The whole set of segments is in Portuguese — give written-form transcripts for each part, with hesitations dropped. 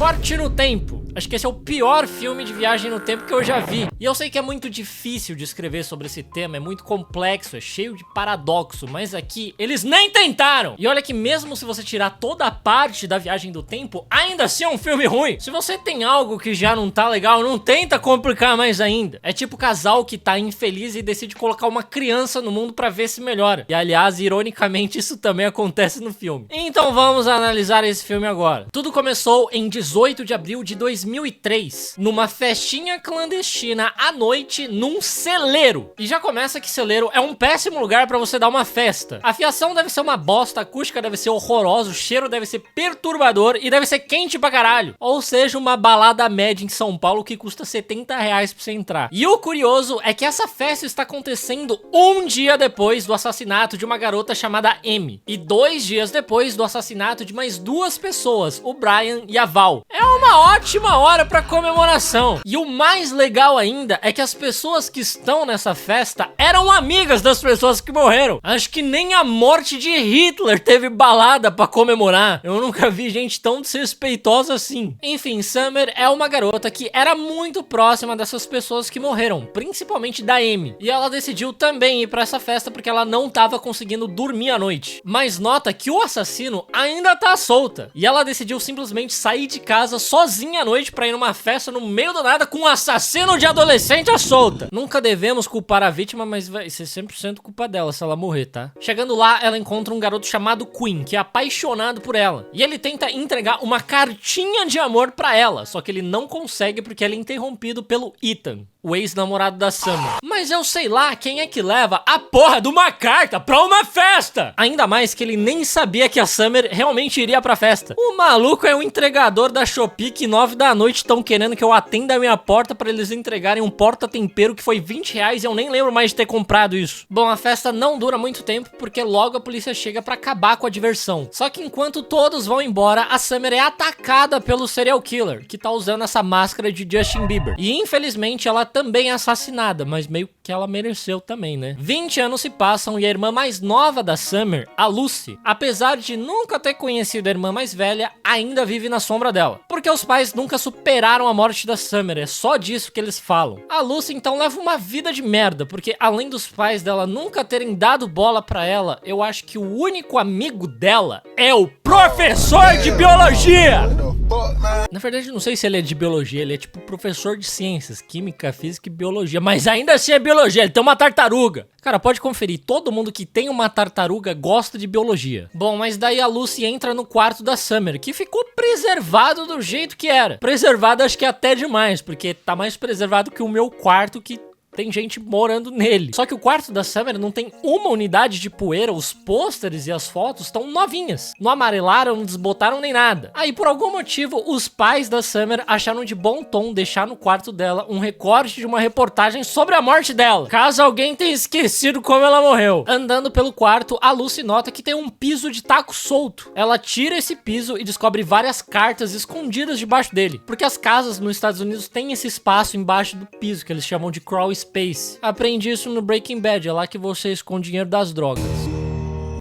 Corte no Tempo. Acho que esse é o pior filme de viagem no tempo que eu já vi. E eu sei que é muito difícil de escrever sobre esse tema, é muito complexo, é cheio de paradoxo, mas aqui eles nem tentaram! E olha que mesmo se você tirar toda a parte da viagem do tempo, ainda assim é um filme ruim. Se você tem algo que já não tá legal, não tenta complicar mais ainda. É tipo o casal que tá infeliz e decide colocar uma criança no mundo pra ver se melhora. E aliás, ironicamente, isso também acontece no filme. Então vamos analisar esse filme agora. Tudo começou em 18 de abril de 2003, numa festinha clandestina à noite num celeiro. E já começa que celeiro é um péssimo lugar pra você dar uma festa. A fiação deve ser uma bosta, a acústica deve ser horrorosa, o cheiro deve ser perturbador e deve ser quente pra caralho. Ou seja, uma balada média em São Paulo que custa R$70 pra você entrar. E o curioso é que essa festa está acontecendo um dia depois do assassinato de uma garota chamada Amy. E 2 dias depois do assassinato de mais 2 pessoas, o Brian e a Val. É uma ótima hora pra comemoração. E o mais legal ainda é que as pessoas que estão nessa festa eram amigas das pessoas que morreram. Acho que nem a morte de Hitler teve balada pra comemorar. Eu nunca vi gente tão desrespeitosa assim. Enfim, Summer é uma garota que era muito próxima dessas pessoas que morreram, principalmente da Amy. E ela decidiu também ir pra essa festa porque ela não tava conseguindo dormir à noite. Mas nota que o assassino ainda tá solta. E ela decidiu simplesmente sair de casa sozinha à noite pra ir numa festa no meio do nada com um assassino de adolescente à solta. Nunca devemos culpar a vítima, mas vai ser 100% culpa dela se ela morrer, tá? Chegando lá, ela encontra um garoto chamado Quinn, que é apaixonado por ela. E ele tenta entregar uma cartinha de amor pra ela, só que ele não consegue porque ele é interrompido pelo Ethan, o ex-namorado da Summer. Mas eu sei lá quem é que leva a porra de uma carta pra uma festa! Ainda mais que ele nem sabia que a Summer realmente iria pra festa. O maluco é um entregador da Shopee que 9 da noite estão querendo que eu atenda a minha porta pra eles entregarem um porta-tempero que foi R$20 e eu nem lembro mais de ter comprado isso. Bom, a festa não dura muito tempo porque logo a polícia chega pra acabar com a diversão. Só que enquanto todos vão embora, a Summer é atacada pelo serial killer, que tá usando essa máscara de Justin Bieber. E infelizmente ela também é assassinada, mas meio que ela mereceu também, né? 20 anos se passam e a irmã mais nova da Summer, a Lucy, apesar de nunca ter conhecido a irmã mais velha, ainda vive na sombra dela. Porque os pais nunca superaram a morte da Summer, é só disso que eles falam. A Lucy então leva uma vida de merda, porque além dos pais dela nunca terem dado bola pra ela, eu acho que o único amigo dela é o professor de biologia! Na verdade, não sei se ele é de biologia, ele é tipo professor de ciências, química, física e biologia, mas ainda assim é biologia, ele tem uma tartaruga. Cara, pode conferir, todo mundo que tem uma tartaruga gosta de biologia. Bom, mas daí a Lucy entra no quarto da Summer, que ficou preservado do jeito que era. Preservado acho que até demais, porque tá mais preservado que o meu quarto que tem gente morando nele. Só que o quarto da Summer não tem uma unidade de poeira, os pôsteres e as fotos estão novinhas. Não amarelaram, não desbotaram nem nada. Aí, por algum motivo, os pais da Summer acharam de bom tom deixar no quarto dela um recorte de uma reportagem sobre a morte dela, caso alguém tenha esquecido como ela morreu. Andando pelo quarto, a Lucy nota que tem um piso de taco solto. Ela tira esse piso e descobre várias cartas escondidas debaixo dele, porque as casas nos Estados Unidos têm esse espaço embaixo do piso, que eles chamam de crawl space. Aprendi isso no Breaking Bad, é lá que você esconde dinheiro das drogas.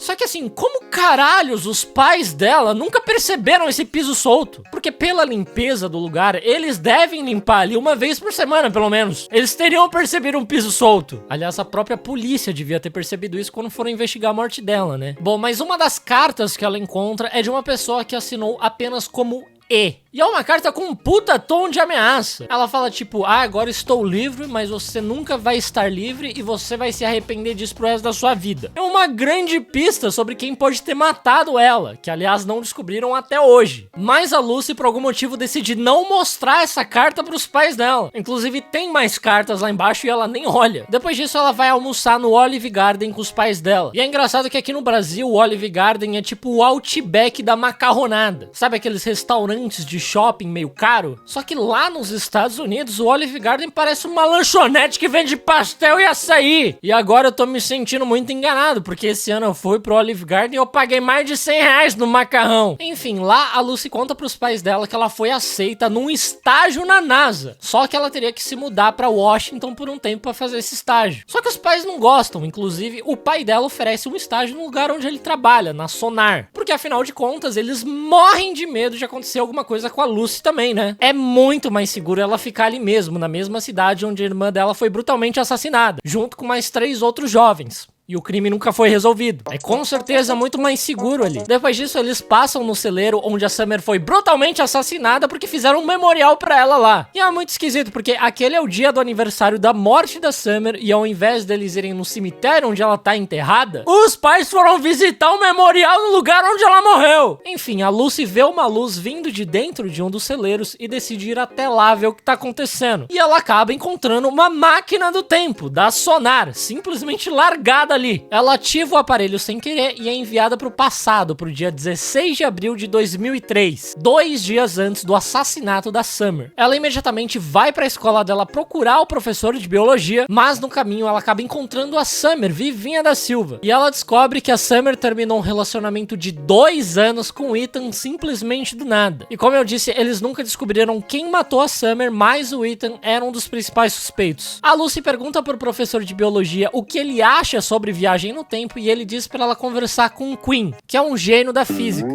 Só que assim, como caralhos os pais dela nunca perceberam esse piso solto? Porque pela limpeza do lugar, eles devem limpar ali uma vez por semana, pelo menos. Eles teriam percebido um piso solto. Aliás, a própria polícia devia ter percebido isso quando foram investigar a morte dela, né? Bom, mas uma das cartas que ela encontra é de uma pessoa que assinou apenas como E. E é uma carta com um puta tom de ameaça. Ela fala tipo, agora estou livre, mas você nunca vai estar livre e você vai se arrepender disso pro resto da sua vida. É uma grande pista sobre quem pode ter matado ela, que aliás não descobriram até hoje. Mas a Lucy, por algum motivo, decide não mostrar essa carta pros pais dela. Inclusive tem mais cartas lá embaixo e ela nem olha. Depois disso ela vai almoçar no Olive Garden com os pais dela. E é engraçado que aqui no Brasil o Olive Garden é tipo o Outback da macarronada. Sabe aqueles restaurantes de shopping meio caro? Só que lá nos Estados Unidos o Olive Garden parece uma lanchonete que vende pastel e açaí. E agora eu tô me sentindo muito enganado, porque esse ano eu fui pro Olive Garden e eu paguei mais de R$100 no macarrão. Enfim, lá a Lucy conta pros pais dela que ela foi aceita num estágio na NASA. Só que ela teria que se mudar pra Washington por um tempo pra fazer esse estágio. Só que os pais não gostam, inclusive o pai dela oferece um estágio no lugar onde ele trabalha, na Sonar. Porque afinal de contas eles morrem de medo de acontecer alguma alguma coisa com a Lucy também, né? É muito mais seguro ela ficar ali mesmo, na mesma cidade onde a irmã dela foi brutalmente assassinada, junto com mais 3 outros jovens. E o crime nunca foi resolvido. É com certeza muito mais seguro ali. Depois disso, eles passam no celeiro onde a Summer foi brutalmente assassinada porque fizeram um memorial pra ela lá. E é muito esquisito, porque aquele é o dia do aniversário da morte da Summer e ao invés deles irem no cemitério onde ela tá enterrada, os pais foram visitar o memorial no lugar onde ela morreu. Enfim, a Lucy vê uma luz vindo de dentro de um dos celeiros e decide ir até lá ver o que tá acontecendo. E ela acaba encontrando uma máquina do tempo, da Sonar, simplesmente largada ali. Ela ativa o aparelho sem querer e é enviada pro passado, pro dia 16 de abril de 2003, 2 dias antes do assassinato da Summer. Ela imediatamente vai pra escola dela procurar o professor de biologia, mas no caminho ela acaba encontrando a Summer, Vivinha da Silva. E ela descobre que a Summer terminou um relacionamento de 2 anos com o Ethan simplesmente do nada. E como eu disse, eles nunca descobriram quem matou a Summer, mas o Ethan era um dos principais suspeitos. A Lucy pergunta pro professor de biologia o que ele acha sobre viagem no tempo e ele diz pra ela conversar com o Quinn, que é um gênio da física.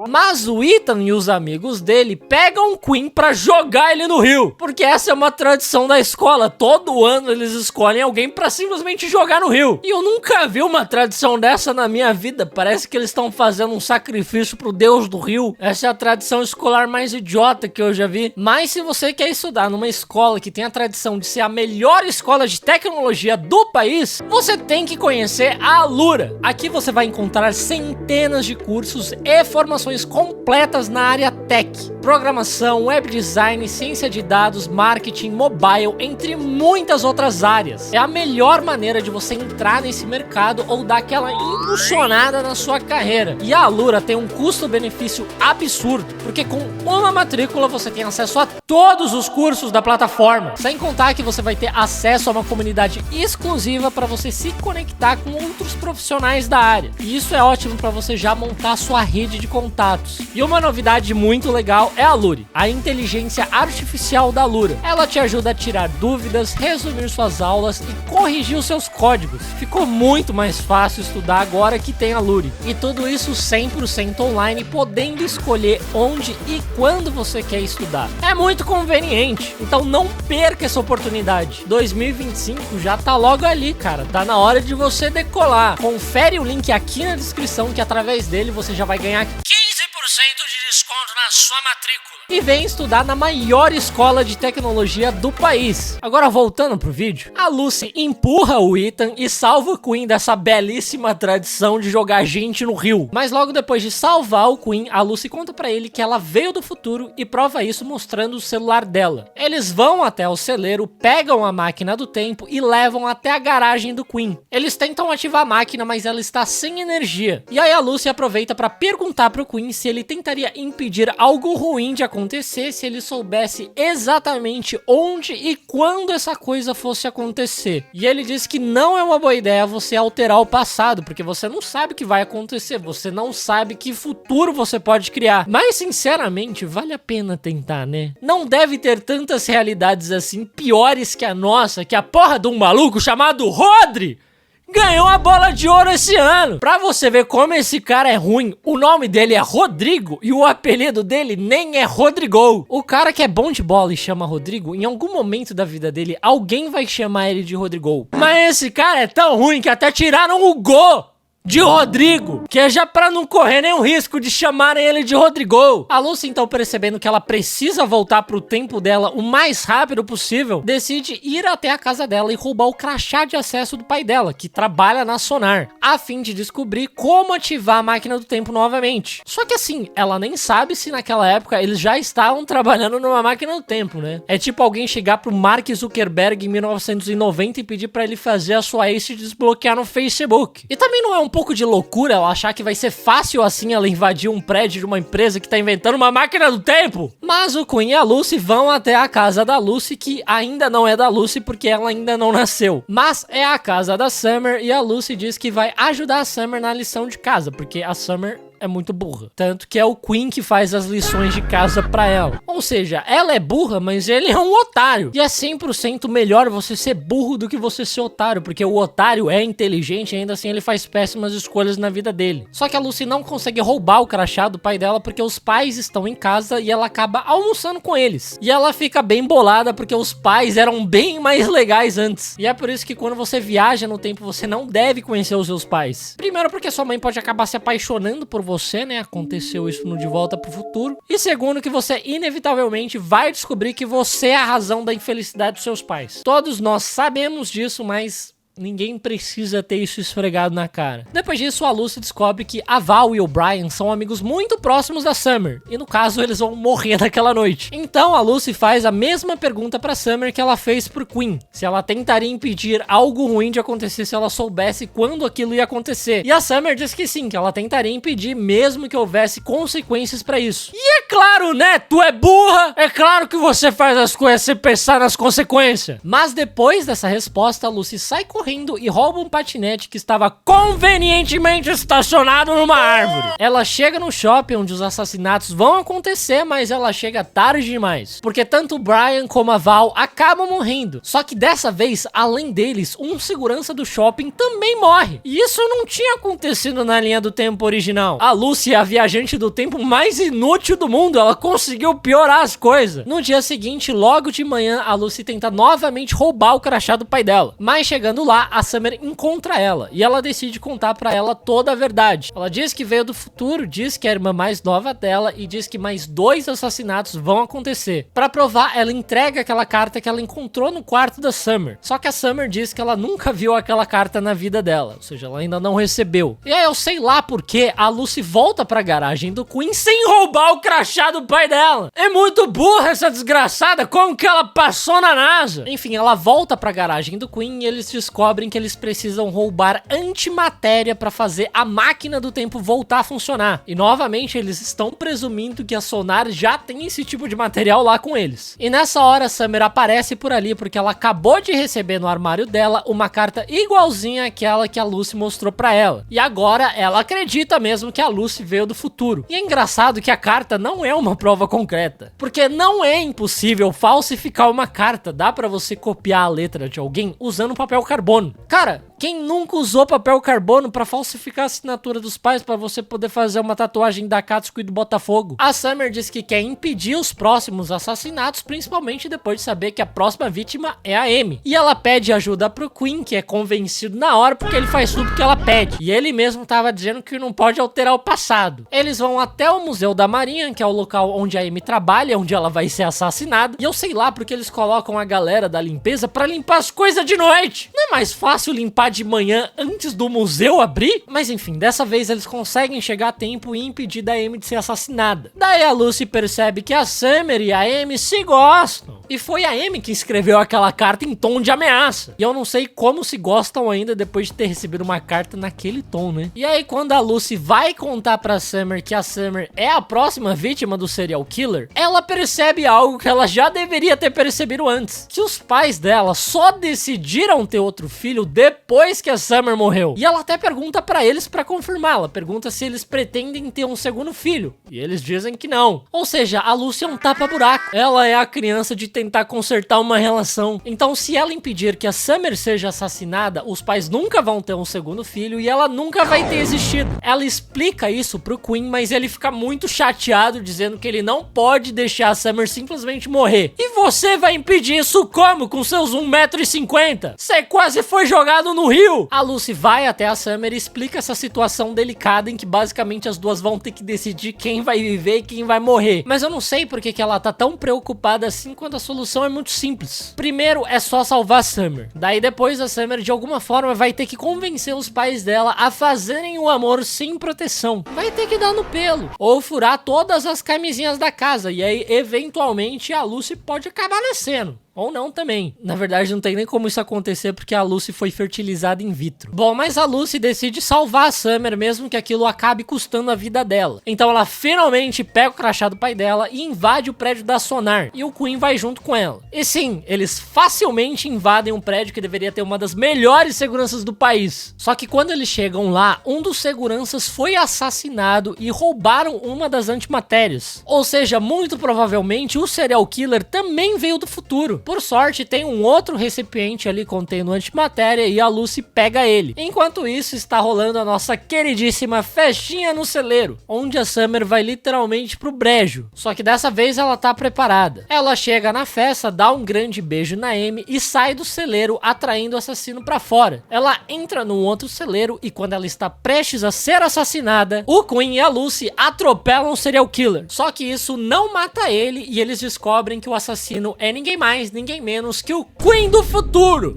Mas o Ethan e os amigos dele pegam o Quinn pra jogar ele no rio, porque essa é uma tradição da escola. Todo ano eles escolhem alguém pra simplesmente jogar no rio. E eu nunca vi uma tradição dessa na minha vida. Parece que eles estão fazendo um sacrifício pro deus do rio. Essa é a tradição escolar mais idiota que eu já vi. Mas se você quer estudar numa escola que tem a tradição de ser a melhor escola de tecnologia do país, você tem que conhecer a Alura. Aqui você vai encontrar centenas de cursos e formações completas na área tech, programação, web design, ciência de dados, marketing, mobile, entre muitas outras áreas. É a melhor maneira de você entrar nesse mercado ou dar aquela impulsionada na sua carreira. E a Alura tem um custo-benefício absurdo, porque com uma matrícula você tem acesso a todos os cursos da plataforma, sem contar que você vai ter acesso a uma comunidade exclusiva para você se conectar com outros profissionais da área. E isso é ótimo para você já montar a sua rede de contatos. E uma novidade muito legal é a Luri, a inteligência artificial da Alura. Ela te ajuda a tirar dúvidas, resumir suas aulas e corrigir os seus códigos. Ficou muito mais fácil estudar agora que tem a Luri. E tudo isso 100% online, podendo escolher onde e quando você quer estudar. É muito conveniente, então não perca essa oportunidade. 2025 já tá logo ali, cara. Tá na hora de você decolar. Confere o link aqui na descrição que através dele você já vai ganhar 15% de desconto na sua matrícula. E vem estudar na maior escola de tecnologia do país. Agora voltando pro vídeo, a Lucy empurra o Ethan e salva o Quinn dessa belíssima tradição de jogar gente no rio. Mas logo depois de salvar o Quinn, a Lucy conta pra ele que ela veio do futuro e prova isso mostrando o celular dela. Eles vão até o celeiro, pegam a máquina do tempo e levam até a garagem do Quinn. Eles tentam ativar a máquina, mas ela está sem energia. E aí a Lucy aproveita pra perguntar pro Quinn se ele tentaria impedir algo ruim de acontecer se ele soubesse exatamente onde e quando essa coisa fosse acontecer. E ele diz que não é uma boa ideia você alterar o passado, porque você não sabe o que vai acontecer, você não sabe que futuro você pode criar. Mas sinceramente, vale a pena tentar, né? Não deve ter tantas realidades assim piores que a nossa, que a porra de um maluco chamado Rodri ganhou a bola de ouro esse ano. Pra você ver como esse cara é ruim, o nome dele é Rodrigo e o apelido dele nem é Rodrigo. O cara que é bom de bola e chama Rodrigo, em algum momento da vida dele, alguém vai chamar ele de Rodrigo. Mas esse cara é tão ruim que até tiraram o gol de Rodrigo, que é já pra não correr nenhum risco de chamarem ele de Rodrigo. A Lucy, então, percebendo que ela precisa voltar pro tempo dela o mais rápido possível, decide ir até a casa dela e roubar o crachá de acesso do pai dela, que trabalha na Sonar, a fim de descobrir como ativar a máquina do tempo novamente. Só que assim, ela nem sabe se naquela época eles já estavam trabalhando numa máquina do tempo, né? É tipo alguém chegar pro Mark Zuckerberg em 1990 e pedir pra ele fazer a sua ex se desbloquear no Facebook. E também não é um pouco de loucura ela achar que vai ser fácil assim ela invadir um prédio de uma empresa que tá inventando uma máquina do tempo? Mas o Quinn e a Lucy vão até a casa da Lucy, que ainda não é da Lucy porque ela ainda não nasceu. Mas é a casa da Summer e a Lucy diz que vai ajudar a Summer na lição de casa, porque a Summer é muito burra. Tanto que é o Quinn que faz as lições de casa pra ela. Ou seja, ela é burra, mas ele é um otário. E é 100% melhor você ser burro do que você ser otário, porque o otário é inteligente e ainda assim ele faz péssimas escolhas na vida dele. Só que a Lucy não consegue roubar o crachá do pai dela porque os pais estão em casa e ela acaba almoçando com eles. E ela fica bem bolada porque os pais eram bem mais legais antes. E é por isso que quando você viaja no tempo, você não deve conhecer os seus pais. Primeiro porque sua mãe pode acabar se apaixonando por você, né? Aconteceu isso no De Volta pro Futuro. E segundo que você inevitavelmente vai descobrir que você é a razão da infelicidade dos seus pais. Todos nós sabemos disso, mas ninguém precisa ter isso esfregado na cara. Depois disso, a Lucy descobre que a Val e o Brian são amigos muito próximos da Summer. E no caso, eles vão morrer naquela noite. Então, a Lucy faz a mesma pergunta pra Summer que ela fez pro Quinn. Se ela tentaria impedir algo ruim de acontecer se ela soubesse quando aquilo ia acontecer. E a Summer diz que sim, que ela tentaria impedir mesmo que houvesse consequências pra isso. E é claro, né? Tu é burra! É claro que você faz as coisas sem pensar nas consequências. Mas depois dessa resposta, a Lucy sai correndo e rouba um patinete que estava convenientemente estacionado numa árvore. Ela chega no shopping onde os assassinatos vão acontecer, mas ela chega tarde demais, porque tanto o Brian como a Val acabam morrendo. Só que dessa vez, além deles, um segurança do shopping também morre. E isso não tinha acontecido na linha do tempo original. A Lucy é a viajante do tempo mais inútil do mundo, ela conseguiu piorar as coisas. No dia seguinte, logo de manhã, a Lucy tenta novamente roubar o crachá do pai dela, mas chegando lá, a Summer encontra ela e ela decide contar pra ela toda a verdade. Ela diz que veio do futuro, diz que é a irmã mais nova dela e diz que mais 2 assassinatos vão acontecer. Pra provar, ela entrega aquela carta que ela encontrou no quarto da Summer. Só que a Summer diz que ela nunca viu aquela carta na vida dela, ou seja, ela ainda não recebeu. E aí eu sei lá porque a Lucy volta pra garagem do Quinn sem roubar o crachá do pai dela. É muito burra essa desgraçada, como que ela passou na NASA? Enfim, ela volta pra garagem do Quinn e eles descobrem que eles precisam roubar antimatéria para fazer a máquina do tempo voltar a funcionar. E novamente eles estão presumindo que a Sonar já tem esse tipo de material lá com eles. E nessa hora a Summer aparece por ali porque ela acabou de receber no armário dela uma carta igualzinha àquela que a Lucy mostrou para ela. E agora ela acredita mesmo que a Lucy veio do futuro. E é engraçado que a carta não é uma prova concreta, porque não é impossível falsificar uma carta. Dá para você copiar a letra de alguém usando papel carbono. Cara, quem nunca usou papel carbono pra falsificar a assinatura dos pais pra você poder fazer uma tatuagem da Katsuki e do Botafogo? A Summer diz que quer impedir os próximos assassinatos, principalmente depois de saber que a próxima vítima é a Amy. E ela pede ajuda pro Quinn, que é convencido na hora porque ele faz tudo que ela pede. E ele mesmo tava dizendo que não pode alterar o passado. Eles vão até o Museu da Marinha, que é o local onde a Amy trabalha, onde ela vai ser assassinada. E eu sei lá porque eles colocam a galera da limpeza pra limpar as coisas de noite. Não é mais fácil limpar de manhã antes do museu abrir? Mas enfim, dessa vez eles conseguem chegar a tempo e impedir da Amy de ser assassinada. Daí a Lucy percebe que a Summer e a Amy se gostam. E foi a Amy que escreveu aquela carta em tom de ameaça. E eu não sei como se gostam ainda depois de ter recebido uma carta naquele tom, né? E aí quando a Lucy vai contar pra Summer que a Summer é a próxima vítima do serial killer, ela percebe algo que ela já deveria ter percebido antes. Que os pais dela só decidiram ter outro filho depois que a Summer morreu. E ela até pergunta pra eles pra confirmar. Ela pergunta se eles pretendem ter um segundo filho. E eles dizem que não. Ou seja, a Lucy é um tapa-buraco. Ela é a criança de tentar consertar uma relação. Então, se ela impedir que a Summer seja assassinada, os pais nunca vão ter um segundo filho e ela nunca vai ter existido. Ela explica isso pro Quinn, mas ele fica muito chateado, dizendo que ele não pode deixar a Summer simplesmente morrer. E você vai impedir isso como? Com seus 1,50 m? Você quase foi jogado no rio! A Lucy vai até a Summer e explica essa situação delicada em que basicamente as duas vão ter que decidir quem vai viver e quem vai morrer. Mas eu não sei porque que ela tá tão preocupada assim quando a solução é muito simples. Primeiro é só salvar a Summer. Daí depois a Summer de alguma forma vai ter que convencer os pais dela a fazerem o amor sem proteção. Vai ter que dar no pelo. Ou furar todas as camisinhas da casa. E aí eventualmente a Lucy pode acabar nascendo. Ou não também. Na verdade, não tem nem como isso acontecer porque a Lucy foi fertilizada in vitro. Bom, mas a Lucy decide salvar a Summer, mesmo que aquilo acabe custando a vida dela. Então ela finalmente pega o crachá do pai dela e invade o prédio da Sonar. E o Quinn vai junto com ela. E sim, eles facilmente invadem um prédio que deveria ter uma das melhores seguranças do país. Só que quando eles chegam lá, um dos seguranças foi assassinado e roubaram uma das antimatérias. Ou seja, muito provavelmente o serial killer também veio do futuro. Por sorte, tem um outro recipiente ali contendo antimatéria e a Lucy pega ele. Enquanto isso, está rolando a nossa queridíssima festinha no celeiro, onde a Summer vai literalmente pro brejo. Só que dessa vez ela tá preparada. Ela chega na festa, dá um grande beijo na Amy e sai do celeiro atraindo o assassino pra fora. Ela entra num outro celeiro e quando ela está prestes a ser assassinada, o Quinn e a Lucy atropelam o serial killer. Só que isso não mata ele e eles descobrem que o assassino é ninguém mais, ninguém menos que o Quinn do futuro.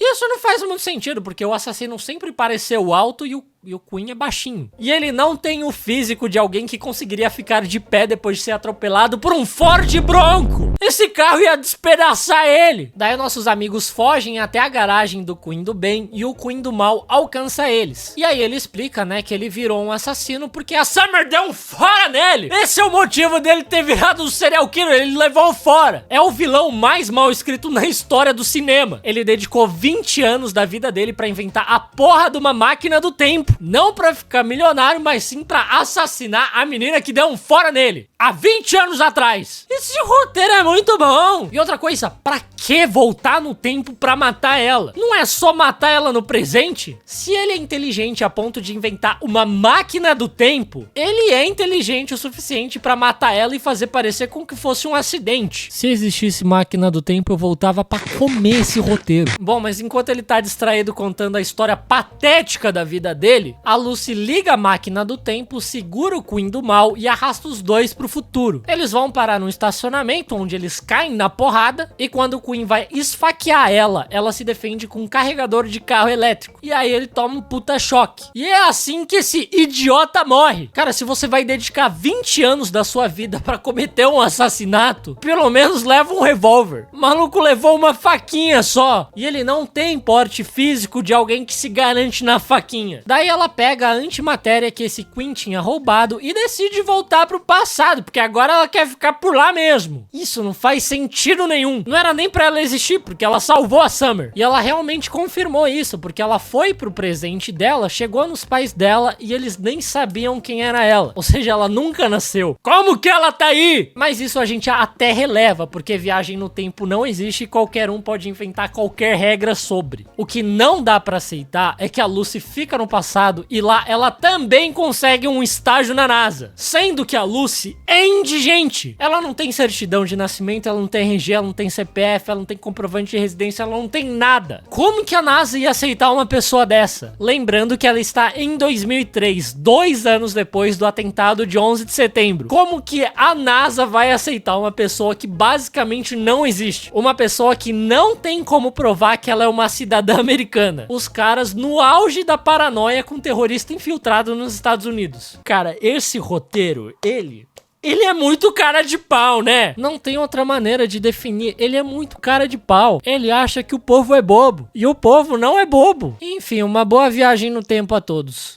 Isso não faz muito sentido, porque o assassino sempre pareceu alto e o Quinn é baixinho. E ele não tem o físico de alguém que conseguiria ficar de pé depois de ser atropelado por um Ford Bronco. Esse carro ia despedaçar ele. Daí nossos amigos fogem até a garagem do Quinn do bem e o Quinn do mal alcança eles. E aí ele explica, né, que ele virou um assassino porque a Summer deu um fora nele. Esse é o motivo dele ter virado um serial killer, ele levou um fora. É o vilão mais mal escrito na história do cinema. Ele dedicou 20 anos da vida dele pra inventar a porra de uma máquina do tempo. Não pra ficar milionário, mas sim pra assassinar a menina que deu um fora nele. Há 20 anos atrás. Esse roteiro é muito bom. E outra coisa, pra que voltar no tempo pra matar ela? Não é só matar ela no presente? Se ele é inteligente a ponto de inventar uma máquina do tempo, ele é inteligente o suficiente pra matar ela e fazer parecer como que fosse um acidente. Se existisse máquina do tempo, eu voltava pra comer esse roteiro. Bom, mas enquanto ele tá distraído contando a história patética da vida dele, a Lucy liga a máquina do tempo, segura o Quinn do mal e arrasta os dois pro futuro. Eles vão parar num estacionamento onde eles caem na porrada e quando o Quinn vai esfaquear ela, ela se defende com um carregador de carro elétrico. E aí ele toma um puta choque. E é assim que esse idiota morre. Cara, se você vai dedicar 20 anos da sua vida pra cometer um assassinato, pelo menos leva um revólver. O maluco levou uma faquinha só. E ele não tem porte físico de alguém que se garante na faquinha. Daí ela pega a antimatéria que esse Quinn tinha roubado e decide voltar pro passado, porque agora ela quer ficar por lá mesmo. Isso não faz sentido nenhum. Não era nem pra ela existir, porque ela salvou a Summer. E ela realmente confirmou isso, porque ela foi pro presente dela, chegou nos pais dela e eles nem sabiam quem era ela. Ou seja, ela nunca nasceu. Como que ela tá aí? Mas isso a gente até releva, porque viagem no tempo não existe e qualquer um pode inventar qualquer regra sobre. O que não dá pra aceitar é que a Lucy fica no passado e lá ela também consegue um estágio na NASA. Sendo que a Lucy é indigente. Ela não tem certidão de nascimento, ela não tem RG, ela não tem CPF, ela não tem comprovante de residência, ela não tem nada. Como que a NASA ia aceitar uma pessoa dessa? Lembrando que ela está em 2003, 2 anos depois do atentado de 11 de setembro. Como que a NASA vai aceitar uma pessoa que basicamente não existe? Uma pessoa que não tem como provar que ela é uma cidadã americana. Os caras no auge da paranoia com terrorista infiltrado nos Estados Unidos. Cara, esse roteiro, ele é muito cara de pau, né? Não tem outra maneira de definir. Ele é muito cara de pau. Ele acha que o povo é bobo. E o povo não é bobo. Enfim, uma boa viagem no tempo a todos.